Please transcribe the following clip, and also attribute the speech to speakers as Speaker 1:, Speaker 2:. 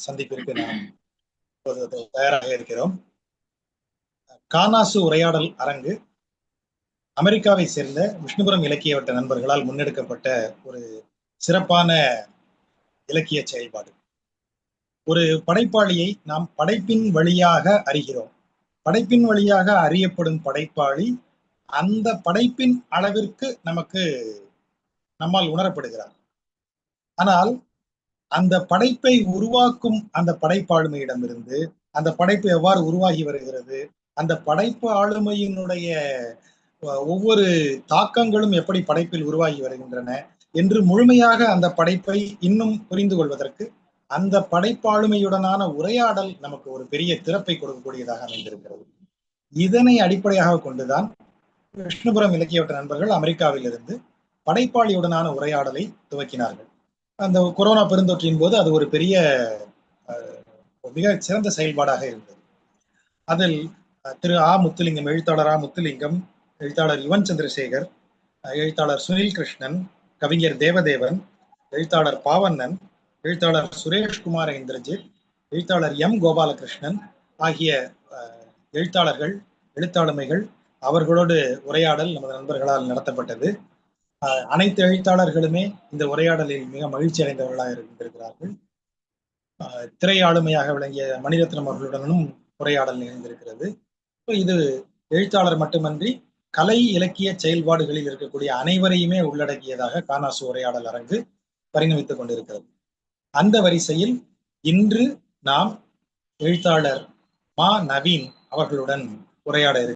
Speaker 1: சந்திப்பிற்கு நாம் தயாராக இருக்கிறோம். கானாசு உரையாடல் அரங்கு அமெரிக்காவை சேர்ந்த விஷ்ணுபுரம் இலக்கிய வட்ட நண்பர்களால் முன்னெடுக்கப்பட்ட ஒரு சிறப்பான இலக்கிய செயல்பாடு. ஒரு படைப்பாளியை நாம் படைப்பின் வழியாக அறிகிறோம். படைப்பின் வழியாக அறியப்படும் படைப்பாளி அந்த படைப்பின் அளவிற்கு நம்மால் உணரப்படுகிறார். ஆனால் அந்த படைப்பை உருவாக்கும் அந்த படைப்பாளுமையிடமிருந்து அந்த படைப்பு எவ்வாறு உருவாகி வருகிறது, அந்த படைப்பு ஆளுமையினுடைய ஒவ்வொரு தாக்கங்களும் எப்படி படைப்பில் உருவாகி வருகின்றன என்று முழுமையாக அந்த படைப்பை இன்னும் புரிந்து கொள்வதற்கு அந்த படைப்பாளுமையுடனான உரையாடல் நமக்கு ஒரு பெரிய திறப்பை கொடுக்கக்கூடியதாக அமைந்திருக்கிறது. இதனை அடிப்படையாக கொண்டுதான் விஷ்ணுபுரம் இலக்கியவட்ட நண்பர்கள் அமெரிக்காவில் இருந்து படைப்பாளியுடனான உரையாடலை துவக்கினார்கள். அந்த கொரோனா பெருந்தொற்றின் போது அது ஒரு பெரிய மிக சிறந்த செயல்பாடாக இருந்தது. அதில் திரு ஆ முத்துலிங்கம், எழுத்தாளர் ஆ முத்துலிங்கம், எழுத்தாளர் யுவன் சந்திரசேகர், எழுத்தாளர் சுனில் கிருஷ்ணன், கவிஞர் தேவதேவன், எழுத்தாளர் பாவண்ணன், எழுத்தாளர் சுரேஷ்குமார இந்திரஜித், எழுத்தாளர் எம் கோபாலகிருஷ்ணன் ஆகிய எழுத்தாளர்கள், எழுத்தாளுமைகள் அவர்களோடு உரையாடல் நமது நண்பர்களால் நடத்தப்பட்டது. அனைத்து எழுத்தாளர்களுமே இந்த உரையாடலில் மிக மகிழ்ச்சி அடைந்தவர்களாக இருந்திருக்கிறார்கள். திரை ஆளுமையாக விளங்கிய மணிரத்னம் அவர்களுடனும் உரையாடல் நிகழ்ந்திருக்கிறது. இது எழுத்தாளர் மட்டுமன்றி கலை இலக்கிய செயல்பாடுகளில் இருக்கக்கூடிய அனைவரையுமே உள்ளடக்கியதாக கானாசு உரையாடல் அரங்கு பரிணமித்துக் கொண்டிருக்கிறது. அந்த வரிசையில் இன்று நாம் எழுத்தாளர் மா நவீன் அவர்களுடன் உரையாட